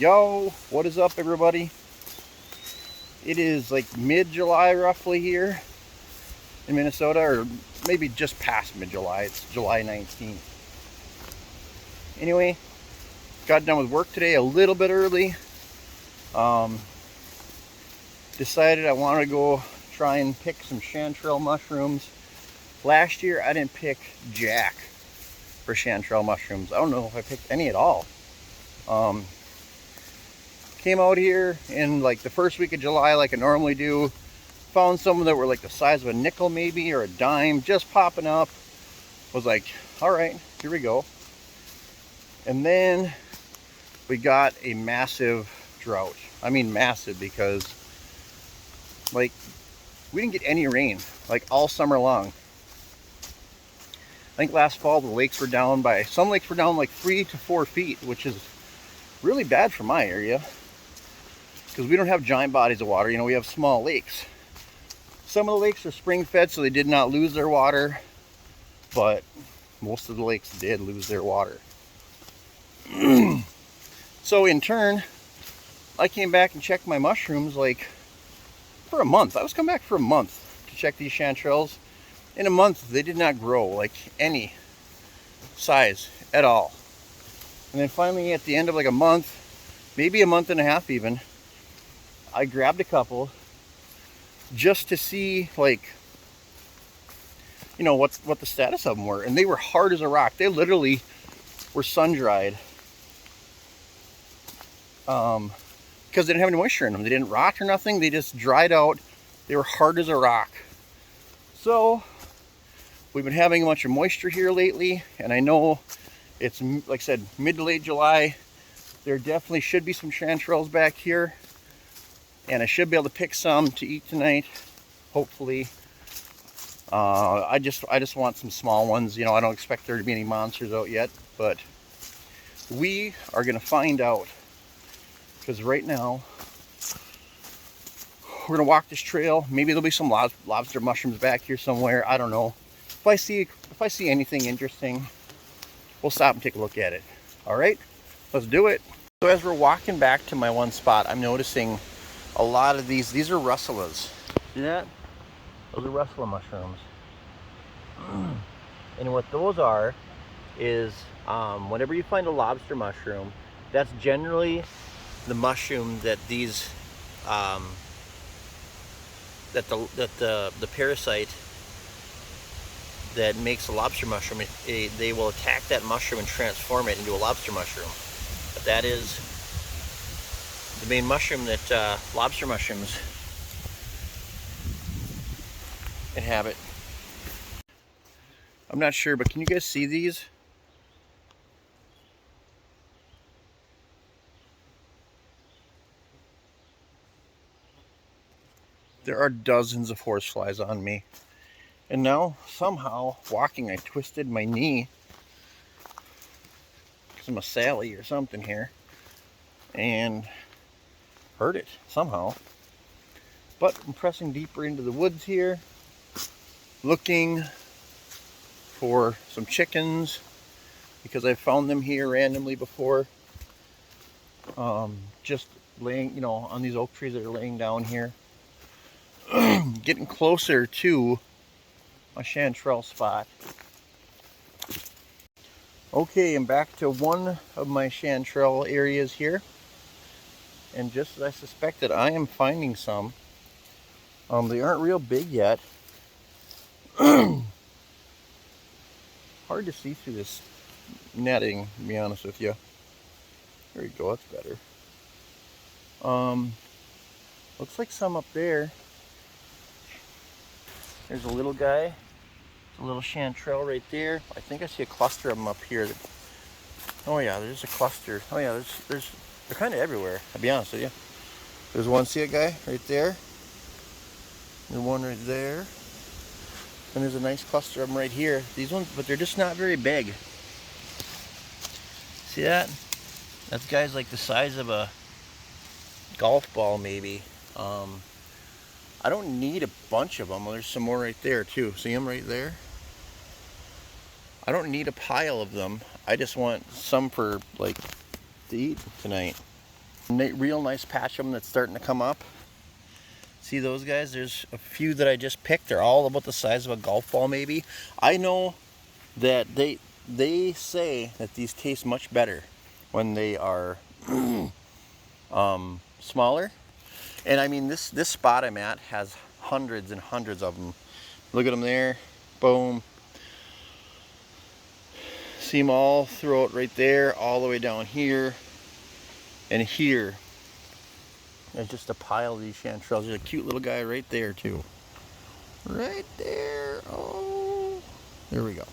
Yo, what is up, everybody? It is like mid-July roughly here in Minnesota, or maybe just past mid-July. It's July 19th. Anyway, got done with work today a little bit early. Decided I wanted to go try and pick some chanterelle mushrooms. Last year I didn't pick jack for chanterelle mushrooms. I don't know if I picked any at all. Came out here in like the first week of July like I normally do. Found some that were like the size of a nickel maybe, or a dime, just popping up. Was like, all right, here we go. And then we got a massive drought. I mean massive, because like we didn't get any rain like all summer long. I think last fall the lakes were down by, some lakes were down like 3 to 4 feet, which is really bad for my area because we don't have giant bodies of water. You know, we have small lakes. Some of the lakes are spring fed, so they did not lose their water, but most of the lakes did lose their water. So in turn, I came back and checked my mushrooms like for a month. I was coming back for a month to check these chanterelles. In a month, they did not grow like any size at all. And then finally at the end of like a month, maybe a month and a half even, I grabbed a couple just to see like, you know, what the status of them were. And they were hard as a rock. They literally were sun-dried. Because they didn't have any moisture in them. They didn't rot or nothing. They just dried out. They were hard as a rock. So we've been having a bunch of moisture here lately, and I know it's, like I said, mid to late July. There definitely should be some chanterelles back here, and I should be able to pick some to eat tonight, hopefully. I just want some small ones. You know, I don't expect there to be any monsters out yet, but we are gonna find out, because right now we're gonna walk this trail. Maybe there'll be some lobster mushrooms back here somewhere. I don't know. If I see anything interesting, we'll stop and take a look at it. All right, let's do it. So as we're walking back to my one spot, I'm noticing a lot of these are russellas. See that? Those are russella mushrooms. And what those are is, whenever you find a lobster mushroom, that's generally the mushroom that these, that the parasite that makes a lobster mushroom, they will attack that mushroom and transform it into a lobster mushroom. But that is the main mushroom that lobster mushrooms inhabit. I'm not sure, but can you guys see these? There are dozens of horseflies on me. And now, somehow, walking, I twisted my knee because I'm a Sally or something here, and hurt it somehow. But I'm pressing deeper into the woods here, looking for some chickens, because I found them here randomly before. Just laying, you know, on these oak trees that are laying down here. Getting closer to a chanterelle spot. Okay, I'm back to one of my chanterelle areas here, and just as I suspected, I am finding some. They aren't real big yet. Hard to see through this netting, to be honest with you. There we go, that's better. Looks like some up there. There's a little guy. A little chanterelle right there. I think I see a cluster of them up here. Oh yeah, there's a cluster. Oh yeah, they're kind of everywhere, I'll be honest with you. There's one, see a guy right there. There's one right there. And there's a nice cluster of them right here. These ones, but they're just not very big. See that? That guy's like the size of a golf ball maybe. I don't need a bunch of them. Well, there's some more right there too. See them right there? I don't need a pile of them. I just want some for like to eat tonight. Real nice patch of them that's starting to come up. See those guys? There's a few that I just picked. They're all about the size of a golf ball maybe. I know that they say that these taste much better when they are smaller. And I mean, this spot I'm at has hundreds and hundreds of them. Look at them there. Boom. See them all throughout right there, all the way down here and here. There's just a pile of these chanterelles. There's a cute little guy right there too. Right there. Oh, there we go.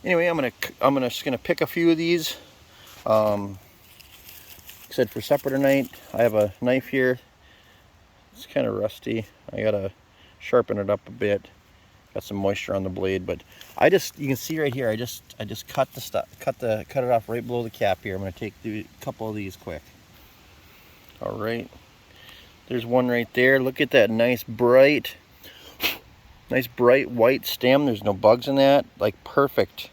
Anyway, I'm just gonna pick a few of these. Like I said, for supper tonight, I have a knife here. It's kind of rusty. I gotta sharpen it up a bit. Got some moisture on the blade, but you can see right here. I just cut it off right below the cap here. I'm gonna do a couple of these quick. All right, there's one right there. Look at that nice bright white stem. There's no bugs in that. Like perfect.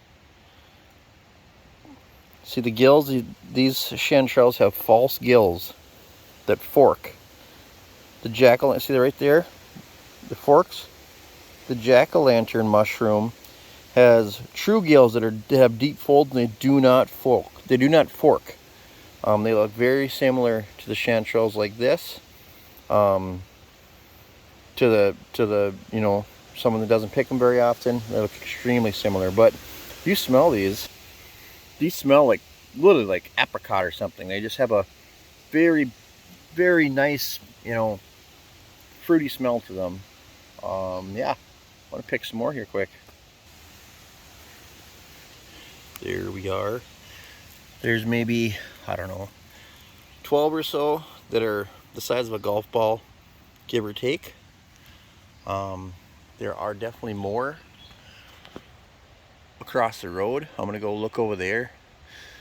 See the gills? These chanterelles have false gills that fork. The see that right there? The forks? The jack-o'-lantern mushroom has true gills that have deep folds, and they do not fork. They look very similar to the chanterelles like this. To the someone that doesn't pick them very often, they look extremely similar. But if you smell these smell like literally like apricot or something. They just have a very, very nice, fruity smell to them. Yeah, I want to pick some more here quick. There we are. There's maybe, I don't know, 12 or so that are the size of a golf ball, give or take. There are definitely more across the road. I'm gonna go look over there,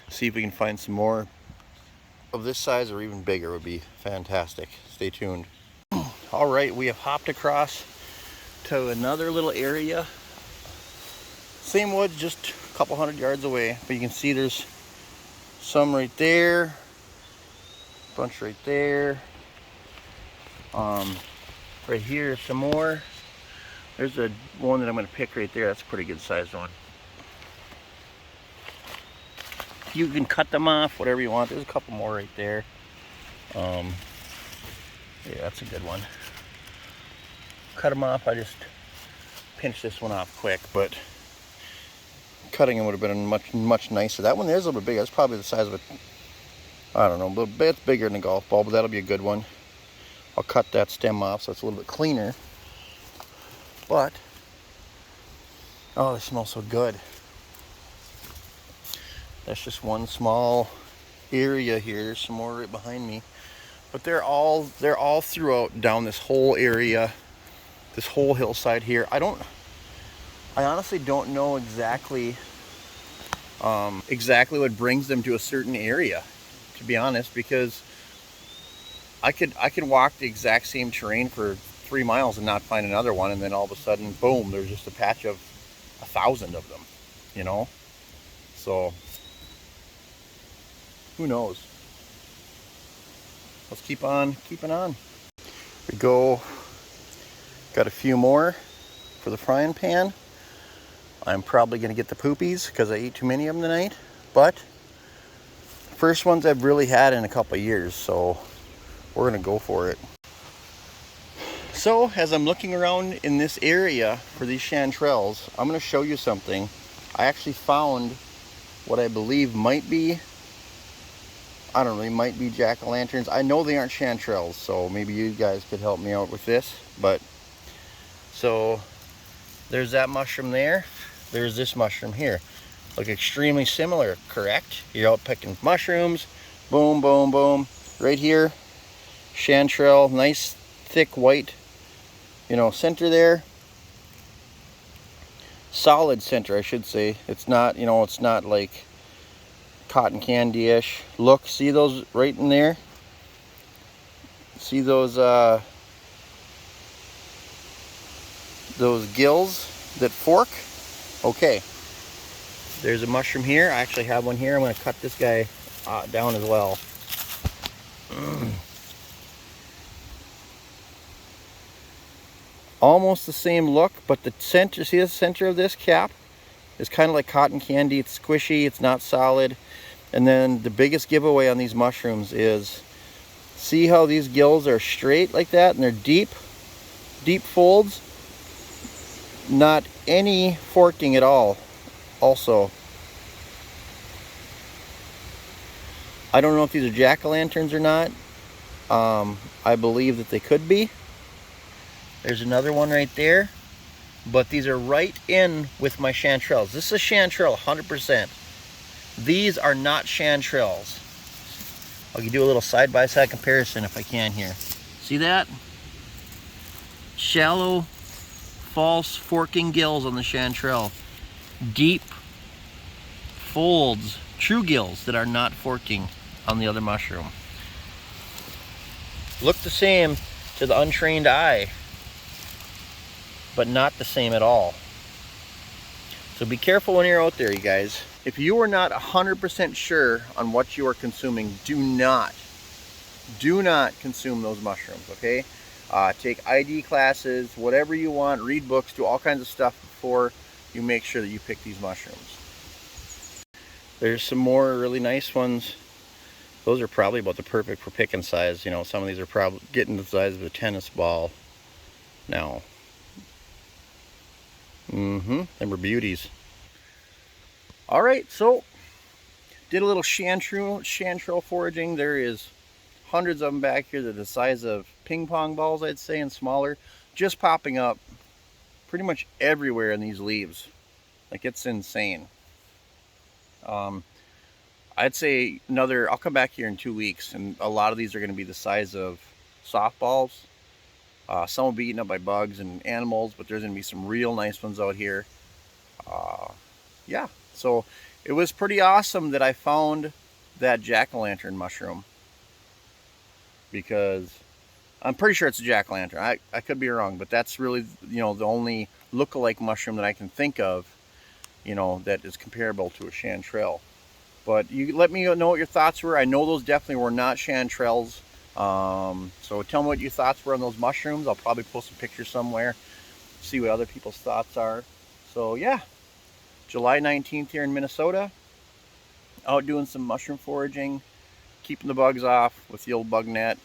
see if we can find some more of this size or even bigger. Would be fantastic. Stay tuned. All right, we have hopped across to another little area. Same woods, just a couple hundred yards away, but you can see there's some right there, a bunch right there, right here some more. There's one that I'm going to pick right there. That's a pretty good sized one. You can cut them off, whatever you want. There's a couple more right there. Yeah, that's a good one. Cut them off. I just pinched this one off quick, but cutting them would have been much nicer. That one there's a little bit bigger. That's probably the size of I don't know, a little bit bigger than a golf ball, but that'll be a good one. I'll cut that stem off so it's a little bit cleaner. But, oh, they smell so good. That's just one small area here. There's some more right behind me. But they're all throughout down this whole area, this whole hillside here. I honestly don't know exactly what brings them to a certain area, to be honest, because I could walk the exact same terrain for 3 miles and not find another one, and then all of a sudden, boom, there's just a patch of 1,000 of them, so who knows. Let's keep on keeping on. Here we go. Got a few more for the frying pan. I'm probably going to get the poopies because I ate too many of them tonight, but first ones I've really had in a couple of years, so we're going to go for it. So as I'm looking around in this area for these chanterelles, I'm going to show you something. I actually found what I believe might be, I don't know, they might be jack-o'-lanterns. I know they aren't chanterelles, so maybe you guys could help me out with this. But so there's that mushroom there. There's this mushroom here. Look extremely similar, correct? You're out picking mushrooms. Boom, boom, boom. Right here, chanterelle, nice thick white, center there. Solid center, I should say. It's not, it's not like cotton candy-ish. Look, see those right in there? See those gills that fork? Okay. There's a mushroom here. I actually have one here. I'm going to cut this guy down as well. Almost the same look, but the center, see the center of this cap is kind of like cotton candy. It's squishy, it's not solid. And then the biggest giveaway on these mushrooms is, see how these gills are straight like that and they're deep folds? Not any forking at all. Also, I don't know if these are jack-o'-lanterns or not. I believe that they could be. There's another one right there. But these are right in with my chanterelles. This is a chanterelle, 100%. These are not chanterelles. I'll do a little side-by-side comparison if I can here. See that? Shallow, false forking gills on the chanterelle. Deep folds, true gills that are not forking on the other mushroom. Look the same to the untrained eye, but not the same at all. So be careful when you're out there, you guys. If you are not 100% sure on what you are consuming, do not consume those mushrooms, okay? Take ID classes, whatever you want, read books, do all kinds of stuff before you make sure that you pick these mushrooms. There's some more really nice ones. Those are probably about the perfect for picking size. You know, some of these are probably getting the size of a tennis ball now. Them were beauties. All right, so did a little chanterelle foraging. There is hundreds of them back here that are the size of ping pong balls, I'd say, and smaller, just popping up pretty much everywhere in these leaves. Like, it's insane. I'd say I'll come back here in 2 weeks, and a lot of these are going to be the size of softballs. Some will be eaten up by bugs and animals, but there's going to be some real nice ones out here. Yeah, so it was pretty awesome that I found that jack-o'-lantern mushroom, because I'm pretty sure it's a jack-o'-lantern. I could be wrong, but that's really, you know, the only look-alike mushroom that I can think of, you know, that is comparable to a chanterelle. But you let me know what your thoughts were. I know those definitely were not chanterelles. So tell me what your thoughts were on those mushrooms. I'll probably post some pictures somewhere, see what other people's thoughts are. So yeah, July 19th here in Minnesota, out doing some mushroom foraging, keeping the bugs off with the old bug net.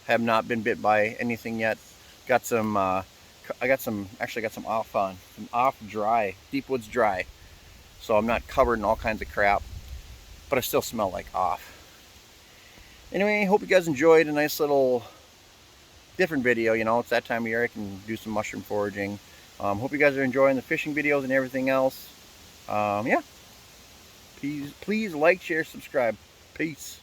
Have not been bit by anything yet. Got some, actually got some off dry, deep woods dry. So I'm not covered in all kinds of crap, but I still smell like off. Anyway, hope you guys enjoyed a nice little different video. You know, it's that time of year I can do some mushroom foraging. Hope you guys are enjoying the fishing videos and everything else. Yeah. Please like, share, subscribe. Peace.